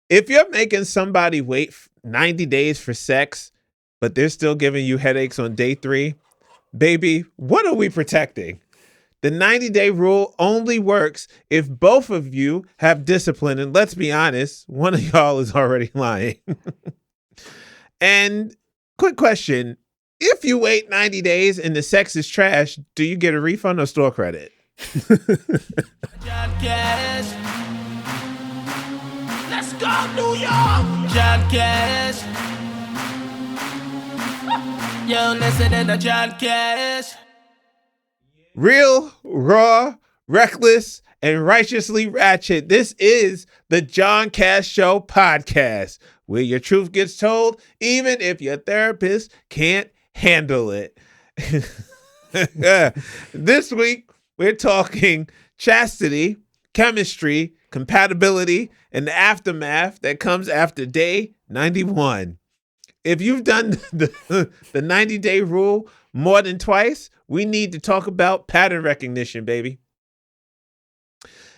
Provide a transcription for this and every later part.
If you're making somebody wait 90 days for sex, but they're still giving you headaches on day 3, baby, what are we protecting? The 90-day rule only works if both of you have discipline. And let's be honest, one of y'all is already lying. And quick question. If you wait 90 days and the sex is trash, do you get a refund or store credit? John Cash. Let's go, New York. John Cash. Yo, listen to John Cash. Real, raw, reckless, and righteously ratchet. This is the John Cash Show podcast, where your truth gets told, even if your therapist can't handle it. This week, we're talking chastity, chemistry, compatibility, and the aftermath that comes after day 91. If you've done the 90-day rule more than twice, we need to talk about pattern recognition, baby.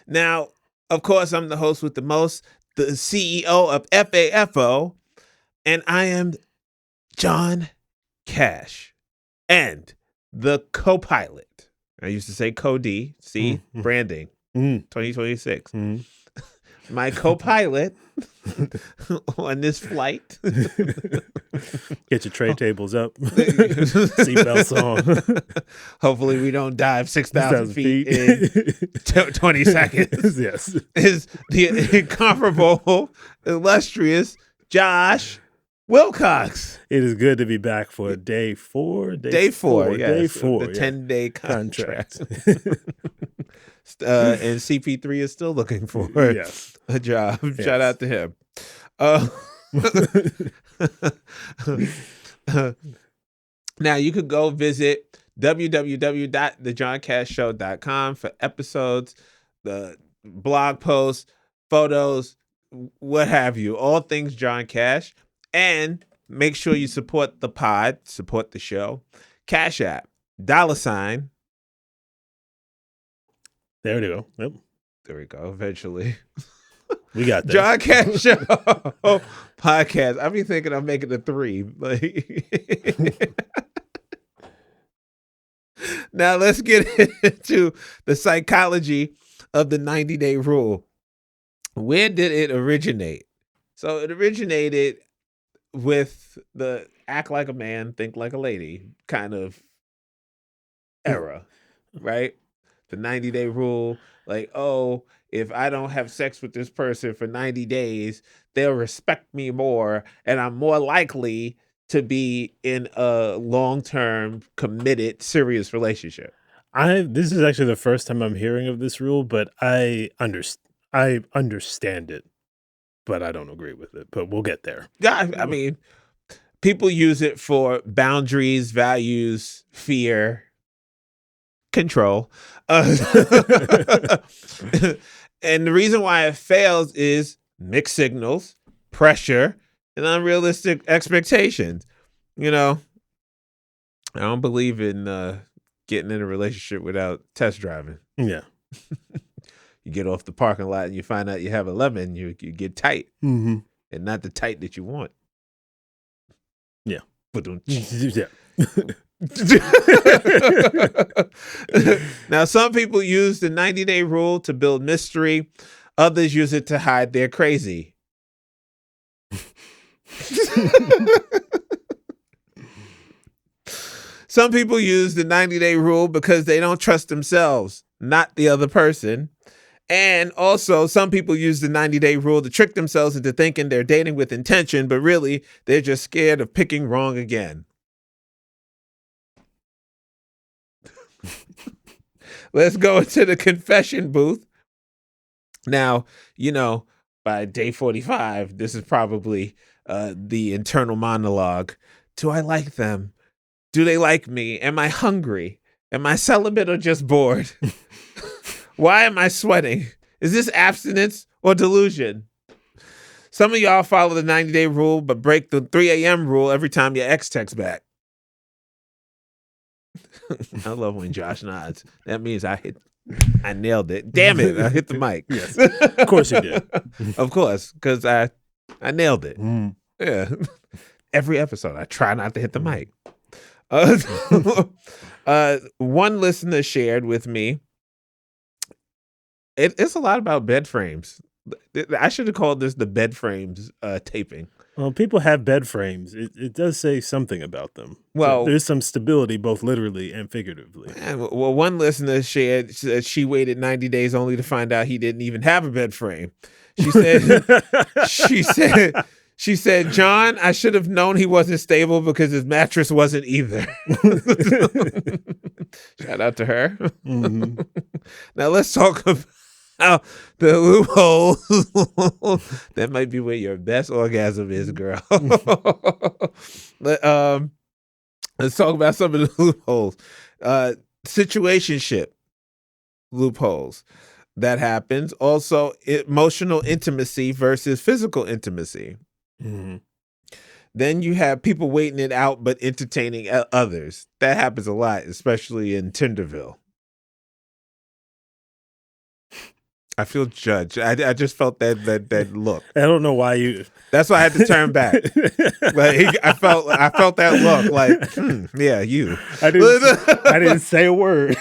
Now, of course, I'm the host with the most, the CEO of FAFO, and I am John Cash, and the co-pilot. I used to say co-D, see, branding, 2026. My co-pilot on this flight. Get your tray tables up. Seatbelts on. Hopefully we don't dive 6,000 feet in 20 seconds. Yes. Is the incomparable, illustrious Josh Wilcox. It is good to be back for day 4. Day four. The 10-day contract. Contract. And CP3 is still looking for a job. Yes. Shout out to him. Now you could go visit www.thejohncashshow.com for episodes, the blog posts, photos, what have you, all things John Cash. And make sure you support the pod, support the show. Cash App, $. There we go. Yep. There we go. Eventually. We got that. John Cash Show podcast. I be thinking I'm making it 3. Like, now let's get into the psychology of the 90-day rule. Where did it originate? So it originated with the act like a man, think like a lady kind of era, right? The 90-day rule, like, oh, if I don't have sex with this person for 90 days, they'll respect me more, and I'm more likely to be in a long-term, committed, serious relationship. This is actually the first time I'm hearing of this rule, but I understand it, but I don't agree with it. But we'll get there. Yeah, I mean, people use it for boundaries, values, fear, control. And the reason why it fails is mixed signals, pressure, and unrealistic expectations. You know, I don't believe in getting in a relationship without test driving. Yeah. You get off the parking lot and you find out you have a lemon, you get tight. And not the tight that you want. Yeah. Yeah. Yeah. Now, some people use the 90-day rule to build mystery. Others use it to hide their crazy. Some people use the 90-day rule because they don't trust themselves, not the other person. And also, some people use the 90-day rule to trick themselves into thinking they're dating with intention, but really, they're just scared of picking wrong again. Let's go into the confession booth. Now, you know, by day 45, this is probably the internal monologue. Do I like them? Do they like me? Am I hungry? Am I celibate or just bored? Why am I sweating? Is this abstinence or delusion? Some of y'all follow the 90-day rule, but break the 3 a.m. rule every time your ex texts back. I love when Josh nods. That means I hit I nailed it. Damn it. I hit the mic. Yes. Of course you did. Of course, because I nailed it. Mm. Yeah. Every episode, I try not to hit the mic. One listener shared with me, it's a lot about bed frames. I should have called this the bed frames taping. Well, people have bed frames. It does say something about them. Well, there's some stability, both literally and figuratively. Well, one listener shared that she waited 90 days only to find out he didn't even have a bed frame. She said, she said, John, I should have known he wasn't stable because his mattress wasn't either. Shout out to her. Mm-hmm. Now let's talk about the loophole. That might be where your best orgasm is, girl. Let's talk about some of the loopholes. Situationship loopholes that happens. Also, emotional intimacy versus physical intimacy. Mm-hmm. Then you have people waiting it out but entertaining others. That happens a lot, especially in Tinderville. I feel judged. I just felt that look. I don't know why you. That's why I had to turn back. Like I felt that look. Like, yeah, you. I didn't say a word.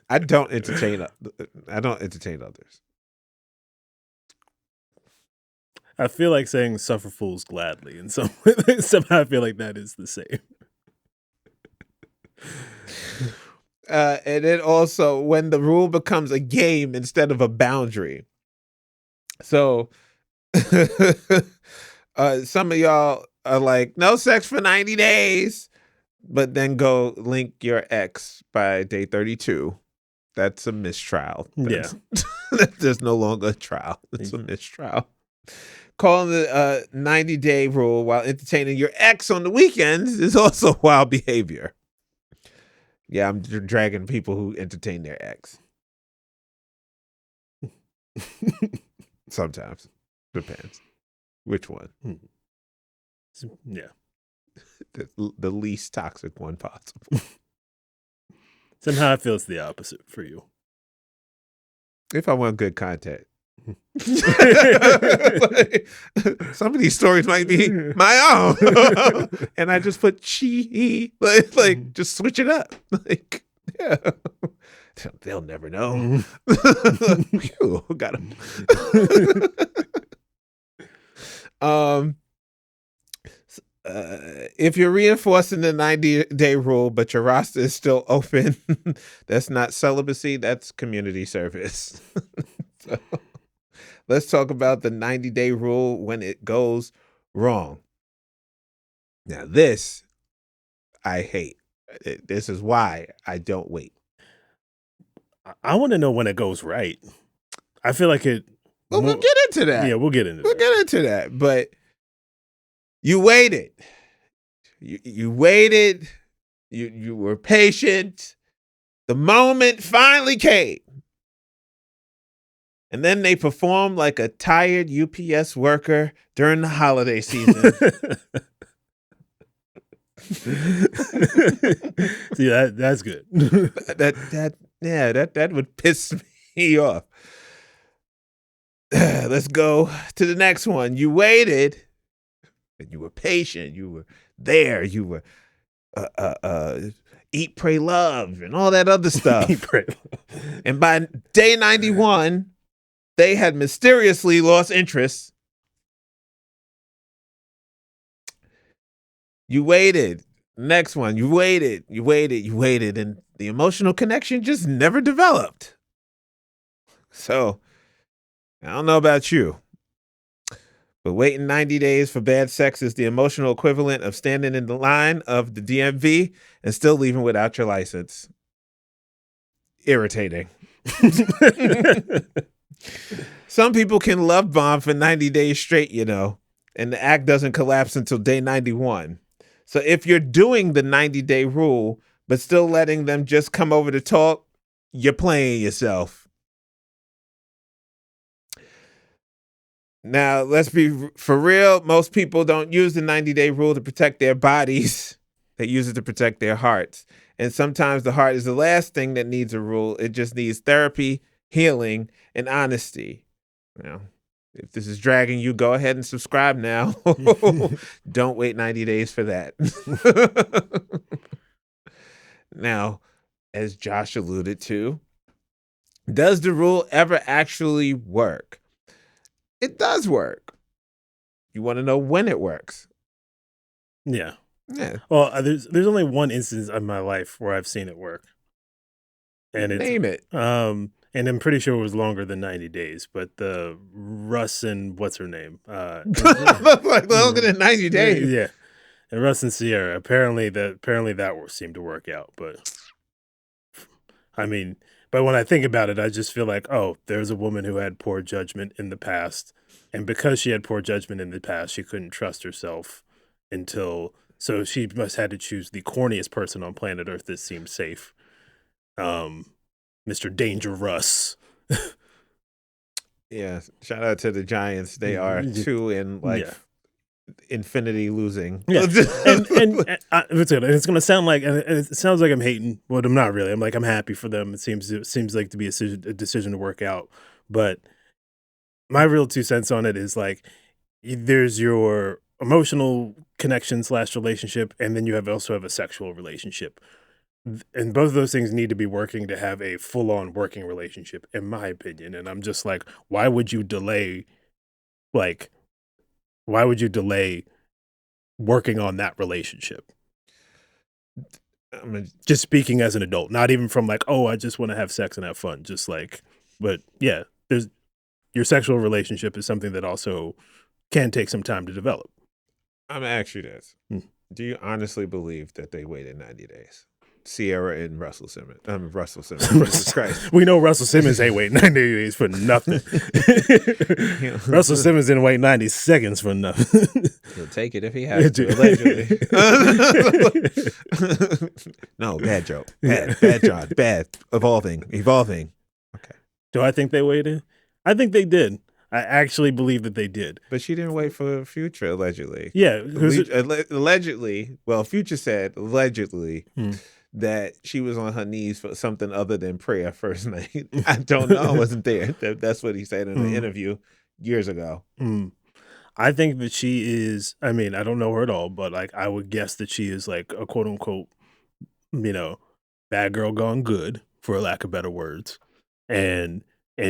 I don't entertain others. I feel like saying "suffer fools gladly," and somehow I feel like that is the same. And then also when the rule becomes a game instead of a boundary. So some of y'all are like, no sex for 90 days, but then go link your ex by day 32. That's a mistrial. Yeah. There's no longer a trial. It's a mistrial. Calling the 90-day rule while entertaining your ex on the weekends is also wild behavior. Yeah, I'm dragging people who entertain their ex. Sometimes. Depends. Which one? Yeah. The least toxic one possible. Somehow I feel it's the opposite for you. If I want good content. Some of these stories might be my own. And I just put chi, like just switch it up. Like, yeah. They'll never know. Phew, got him. If you're reinforcing the 90-day rule, but your roster is still open, that's not celibacy, that's community service. So, let's talk about the 90-day rule when it goes wrong. Now, this I hate. This is why I don't wait. I want to know when it goes right. I feel like it. Well, we'll get into that. Yeah, we'll get into that. But you waited. You waited. You were patient. The moment finally came. And then they performed like a tired UPS worker during the holiday season. See, that's good. That would piss me off. Let's go to the next one. You waited, and you were patient. You were there. You were eat, pray, love, and all that other stuff. Eat, pray, love. And by day 91, they had mysteriously lost interest. You waited. Next one. You waited, and the emotional connection just never developed. So, I don't know about you, but waiting 90 days for bad sex is the emotional equivalent of standing in the line of the DMV and still leaving without your license. Irritating. Some people can love bomb for 90 days straight, and the act doesn't collapse until day 91. So if you're doing the 90-day rule, but still letting them just come over to talk, you're playing yourself. Now, let's be for real. Most people don't use the 90-day rule to protect their bodies. They use it to protect their hearts. And sometimes the heart is the last thing that needs a rule. It just needs therapy, healing, and honesty. If this is dragging you, go ahead and subscribe now. Don't wait 90 days for that. Now, as Josh alluded to, does the rule ever actually work? It does work. You want to know when it works? Yeah. Yeah. Well, there's only one instance in my life where I've seen it work, and Name it. And I'm pretty sure it was longer than 90 days. But the Russ and what's her name? Like longer than 90 days. Yeah, and Russ and Sierra. Apparently that seemed to work out. But I mean, but when I think about it, I just feel like, oh, there's a woman who had poor judgment in the past, and because she had poor judgment in the past, she couldn't trust herself so she must have had to choose the corniest person on planet Earth that seemed safe. Mr. Danger Russ. Yeah. Shout out to the Giants. They are 2 in infinity losing. Yeah. and it's gonna sound like, and it sounds like I'm hating, but I'm not really. I'm happy for them. It seems like to be a decision to work out. But my real 2 cents on it is like, there's your emotional connection / relationship, and then you also have a sexual relationship, and both of those things need to be working to have a full-on working relationship, in my opinion. And I'm just like, why would you delay working on that relationship? Just speaking as an adult, not even from like, oh, I just want to have sex and have fun, just like, but yeah, your sexual relationship is something that also can take some time to develop. I'm going to ask you this. Do you honestly believe that they waited 90 days? Sierra and Russell Simmons. Jesus Christ. We know Russell Simmons ain't waiting 90 days for nothing. Russell Simmons didn't wait 90 seconds for nothing. He'll take it if he has to, allegedly. No, bad joke. Bad John. Bad. Evolving. Okay. Do I think they waited? I think they did. I actually believe that they did. But she didn't wait for Future, allegedly. Yeah. Allegedly, well, Future said, allegedly, that she was on her knees for something other than prayer first night. I don't know. I wasn't there. That's what he said in an interview years ago. I think that she is, I mean, I don't know her at all, but like, I would guess that she is like a quote unquote, bad girl gone good, for lack of better words. And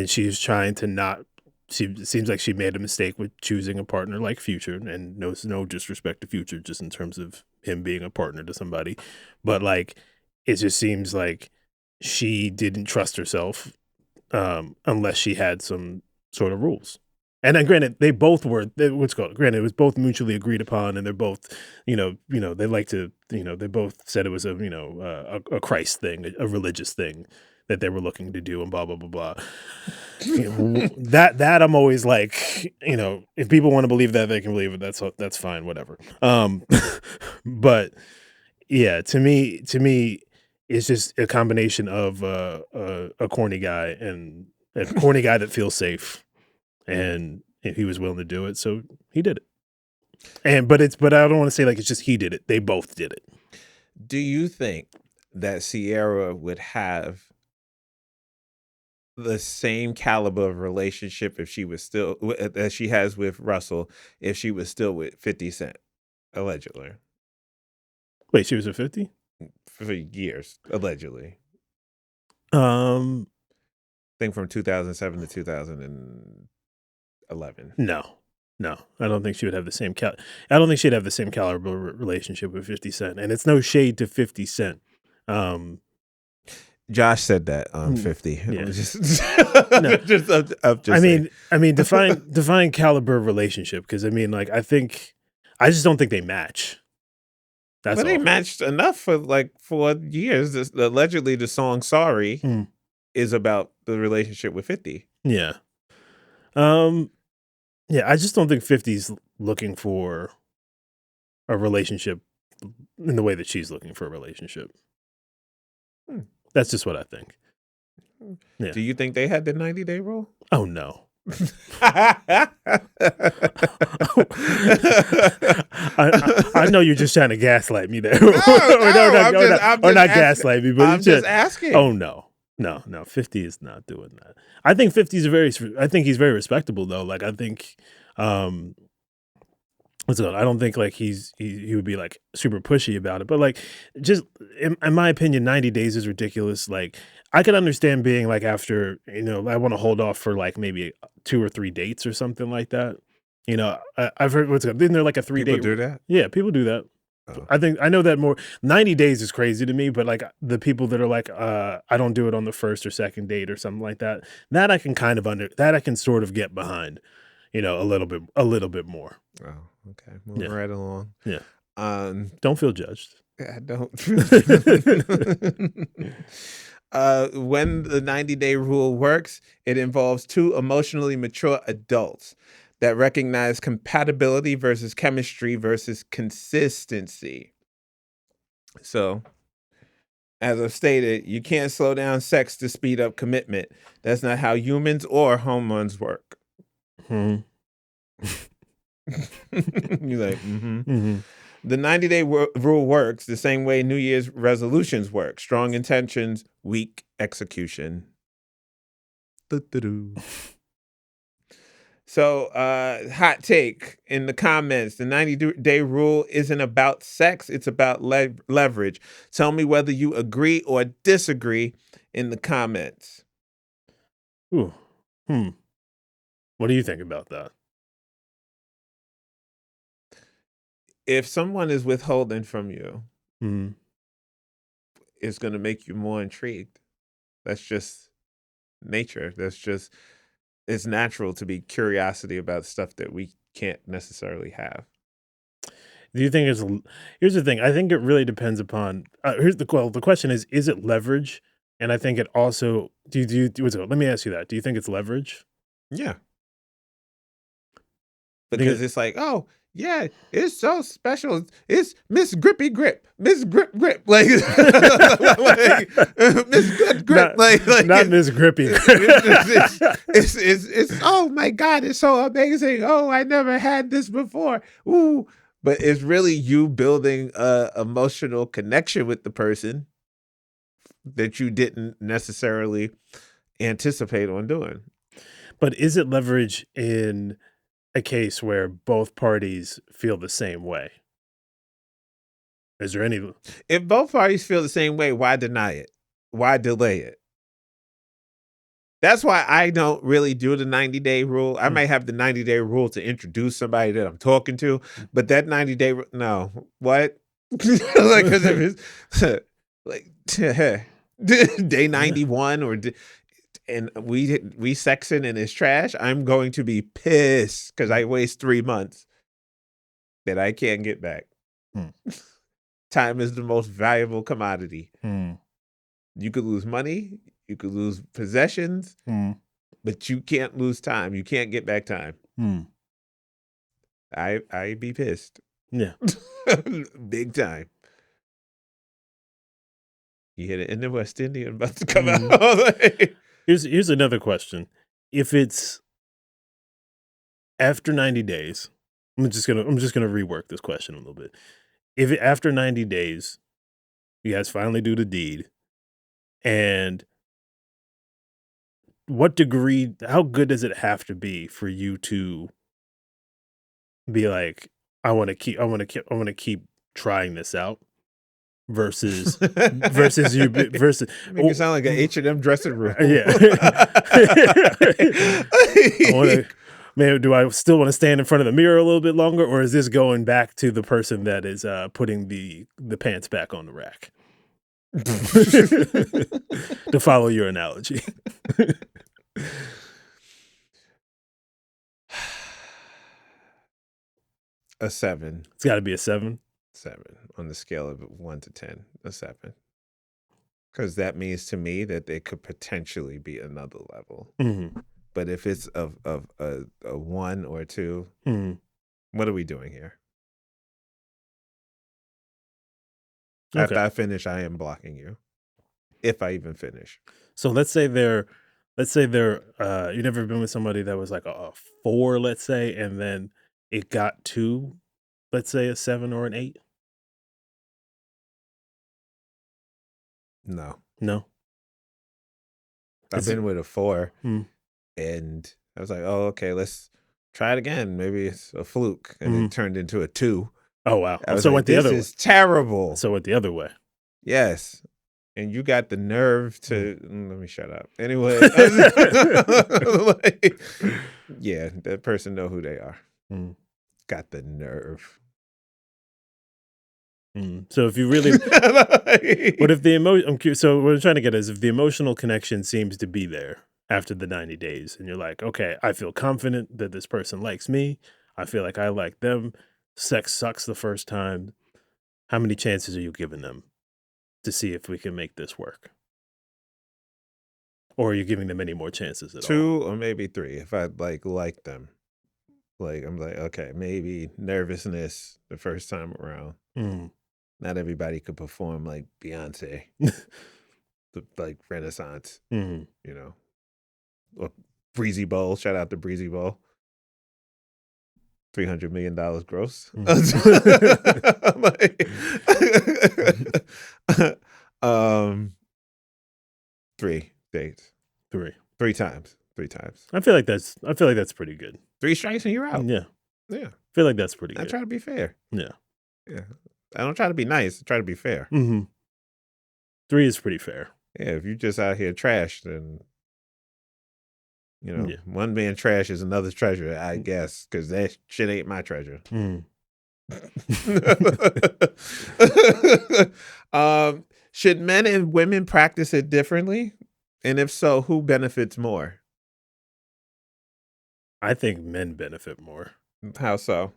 she's trying to not, it seems like she made a mistake with choosing a partner like Future, and no disrespect to Future, just in terms of him being a partner to somebody. But like, it just seems like she didn't trust herself unless she had some sort of rules. And then granted, it was both mutually agreed upon, and they're both, they like to, they both said it was a Christ thing, a religious thing that they were looking to do, and blah, blah, blah, blah. That I'm always like, if people want to believe that, they can believe it. That's fine, whatever. But yeah, to me, it's just a combination of a corny guy and a corny guy that feels safe, and he was willing to do it, so he did it. But I don't want to say like it's just he did it. They both did it. Do you think that Sierra would have the same caliber of relationship if she was still as she has with Russell, if she was still with 50 Cent, allegedly? Wait, she was at 50? For years, allegedly. I think from 2007 to 2011. No, I don't think she would have the same I don't think she'd have the same caliber relationship with 50 Cent, and it's no shade to 50 Cent. Josh said that on 50. Yeah. No. I mean, define caliber relationship, because I just don't think they match. That's all. They matched enough for like 4 years. Allegedly, the song "Sorry" is about the relationship with 50. Yeah. Yeah, I just don't think 50's looking for a relationship in the way that she's looking for a relationship. That's just what I think. Yeah. Do you think they had the 90-day rule? Oh, no. I know you're just trying to gaslight me there. No, or not gaslight me, but I'm just asking. Oh no. 50 is not doing that. I think I think he's very respectable though. Like I think what's it called? I don't think like he would be like super pushy about it, but like just in my opinion, 90 days is ridiculous. Like I could understand being like after, I want to hold off for like maybe 2 or 3 dates or something like that. I've heard what's it called? Isn't there like a 3 People date? do that? Yeah, people do that. Oh. I know that more 90 days is crazy to me, but like the people that are like, I don't do it on the first or second date or something like that, that I can kind of that I can sort of get behind, a little bit more. Oh, okay. Moving right along. Yeah. Don't feel judged. I don't. When the 90-day rule works, it involves 2 emotionally mature adults that recognize compatibility versus chemistry versus consistency. So, as I've stated, you can't slow down sex to speed up commitment. That's not how humans or hormones work. You're like, The 90-day rule works the same way New Year's resolutions work. Strong intentions, weak execution. So, hot take in the comments. The 90-day rule isn't about sex. It's about leverage. Tell me whether you agree or disagree in the comments. Ooh. What do you think about that? If someone is withholding from you, it's going to make you more intrigued. That's just nature. It's natural to be curiosity about stuff that we can't necessarily have. Do you think here's the thing. I think it really depends upon, the question is it leverage? And I think it also, let me ask you that. Do you think it's leverage? Yeah. Because it's like, oh, yeah, it's so special. It's Miss Grippy Grip, Miss Grip, like, Miss Good Grip, like not Miss Grippy. It's oh my God, it's so amazing. Oh, I never had this before. Ooh, but it's really you building a emotional connection with the person that you didn't necessarily anticipate on doing. But is it leverage in a case where both parties feel the same way? Is there any? If both parties feel the same way, why deny it? Why delay it? That's why I don't really do the 90-day rule. I might have the 90-day rule to introduce somebody that I'm talking to, but that 90-day no. What? Like, because if it's like day 91 and we sexing and it's trash, I'm going to be pissed because I waste 3 months that I can't get back. Time is the most valuable commodity. You could lose money, you could lose possessions, but you can't lose time. You can't get back time. I'd be pissed. Yeah. Big time. You hit it in the West Indian about to come out. Here's another question. If it's after 90 days, I'm just gonna rework this question a little bit. If after 90 days, you guys finally do the deed, and how good does it have to be for you to be like, I want to keep trying this out? Versus you versus make it sound like an H&M dressing room. Yeah. Do I still want to stand in front of the mirror a little bit longer, or is this going back to the person that is putting the pants back on the rack? To follow your analogy. A 7. It's got to be a 7. 7 on the scale of 1 to 10. A 7. Because that means to me that there could potentially be another level. But if it's of a 1 or 2, what are we doing here? Okay. After I finish, I am blocking you. If I even finish. So let's say they're you never been with somebody that was like a 4, let's say, and then it got to, let's say, a 7 or an 8? No. No. I've Is it- been with a 4, Hmm. and I was like, oh, okay, let's try it again. Maybe it's a fluke. And Mhm. it turned into a 2. Oh wow. I was So it like, went the this other way. is terrible. So it went the other way. Yes. And you got the nerve to let me shut up. Anyway, like, yeah, that person know who they are. Mm. Got the nerve. So if you really, what if the emotion? I'm curious. So what I'm trying to get is if the emotional connection seems to be there after the 90 days, and you're like, okay, I feel confident that this person likes me. I feel like I like them. Sex sucks the first time. How many chances are you giving them to see if we can make this work? Or are you giving them any more chances at all? 2 or maybe 3 if I like them. Like I'm like, okay, maybe nervousness the first time around. Not everybody could perform like Beyonce, like Renaissance, you know, or Breezy Bowl. Shout out to Breezy Bowl. $300 million gross. Like, 3 dates. 3 times. 3 times. I feel like that's pretty good. 3 strikes and you're out. Yeah. Yeah. I feel like that's pretty good. I try to be fair. Yeah. Yeah. I don't try to be nice. I try to be fair. 3 is pretty fair. Yeah. If you just out here trash, then Yeah. one man trash is another's treasure, I guess, because that shit ain't my treasure. Should men and women practice it differently? And if so, who benefits more? I think men benefit more. How so?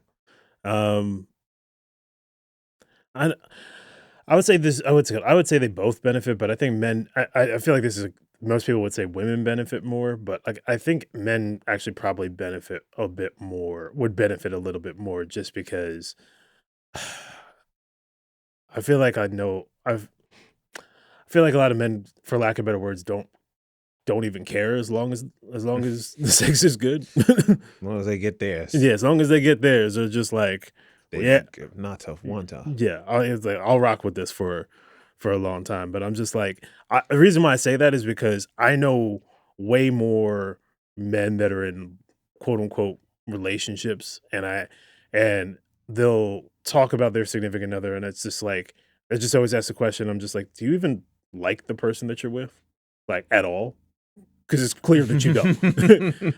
I would say this. I would say they both benefit, but I think men. I feel like this is most people would say women benefit more, but like I think men actually probably benefit a bit more. Would benefit a little bit more just because I feel like I feel like a lot of men, for lack of better words, don't even care as long as the sex is good. As long as they get theirs. Yeah, as long as they get theirs, they're just like, They give not tough one time. yeah, I'll rock with this for a long time. But I'm just like, the reason why I say that is because I know way more men that are in quote unquote relationships, and they'll talk about their significant other, and it's just like, I just always ask the question. I'm just like, do you even like the person that you're with, like at all? Because it's clear that you don't.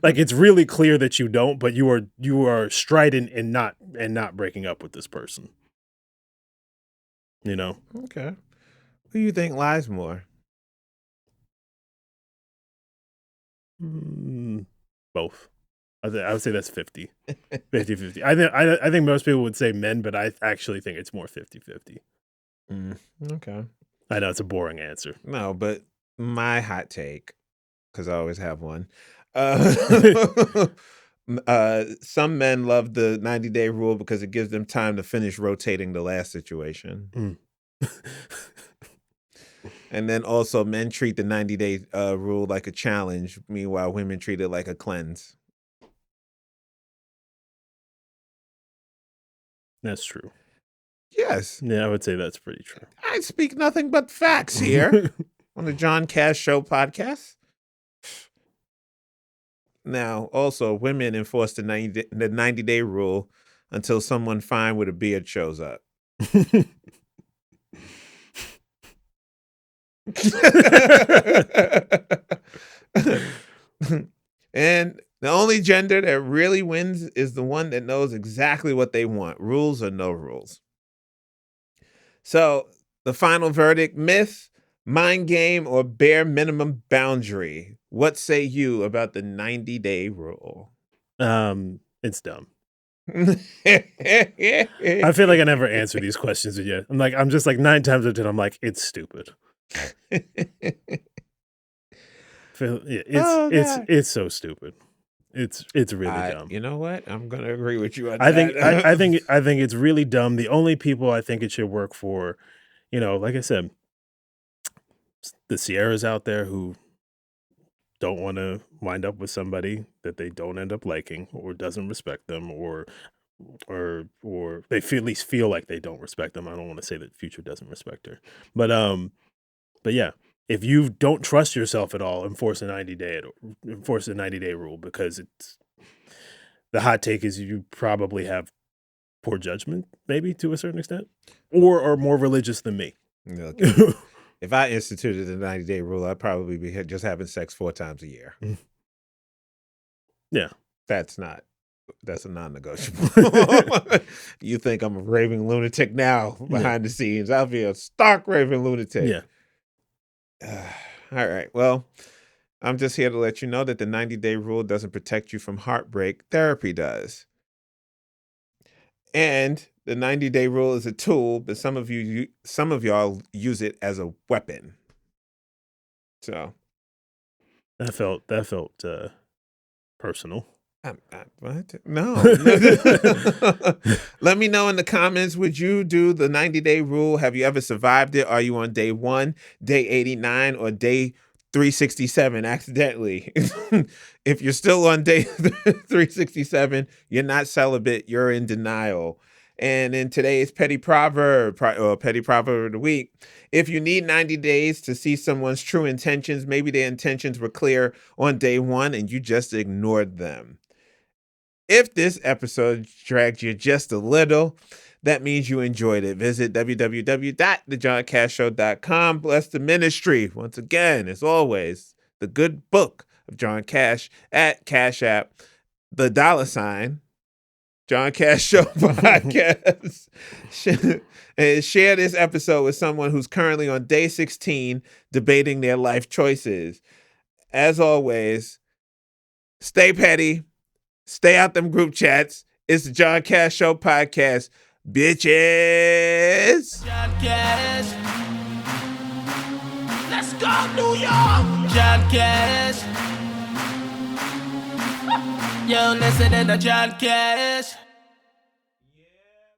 Like it's really clear that you don't, but you are strident and not breaking up with this person. You know? Okay. Who do you think lies more? Both. I would say that's 50. 50-50. I think most people would say men, but I actually think it's more 50-50. Okay. I know it's a boring answer. No, but my hot take, because I always have one. Some men love the 90-day rule because it gives them time to finish rotating the last situation. And then also men treat the 90-day rule like a challenge. Meanwhile, women treat it like a cleanse. That's true. Yes. Yeah, I would say that's pretty true. I speak nothing but facts here on the John Cash Show podcast. Now, also, women enforce the 90-day rule until someone fine with a beard shows up. And the only gender that really wins is the one that knows exactly what they want, rules or no rules. So, the final verdict: myth, mind game, or bare minimum boundary? What say you about the 90-day rule? It's dumb. I feel like I never answer these questions yet. I'm just like 9 times out of 10, I'm like, it's stupid. It's so stupid. It's really dumb. You know what? I'm gonna agree with you on I that. think it's really dumb. The only people I think it should work for, like I said, the Sierras out there who don't want to wind up with somebody that they don't end up liking or doesn't respect them or or they at least feel like they don't respect them. I don't want to say that Future doesn't respect her, but yeah, if you don't trust yourself at all, enforce a 90-day rule, because it's the hot take is you probably have poor judgment, maybe to a certain extent, or are more religious than me. Look, if I instituted the 90-day rule, I'd probably be just having sex 4 times a year. Yeah. That's a non-negotiable. You think I'm a raving lunatic now behind the scenes. I'll be a stark raving lunatic. Yeah. All right. Well, I'm just here to let you know that the 90-day rule doesn't protect you from heartbreak. Therapy does. And the 90-day rule is a tool, but some of y'all use it as a weapon. So that felt personal. What? No. Let me know in the comments. Would you do the 90-day rule? Have you ever survived it? Are you on day 1, day 89, or day 367 accidentally? If you're still on day 367, you're not celibate. You're in denial. And in today's petty proverb of the week, if you need 90 days to see someone's true intentions, maybe their intentions were clear on day 1 and you just ignored them. If this episode dragged you just a little, that means you enjoyed it. Visit www.thejohncashshow.com. Bless the ministry. Once again, as always, the good book of John Cash at Cash App, the $ John Cash Show Podcast. And share this episode with someone who's currently on day 16 debating their life choices. As always, stay petty. Stay out them group chats. It's the John Cash Show Podcast. Bitches. John Cash. Let's go, New York. John Cash. Yo, listen to John Cash.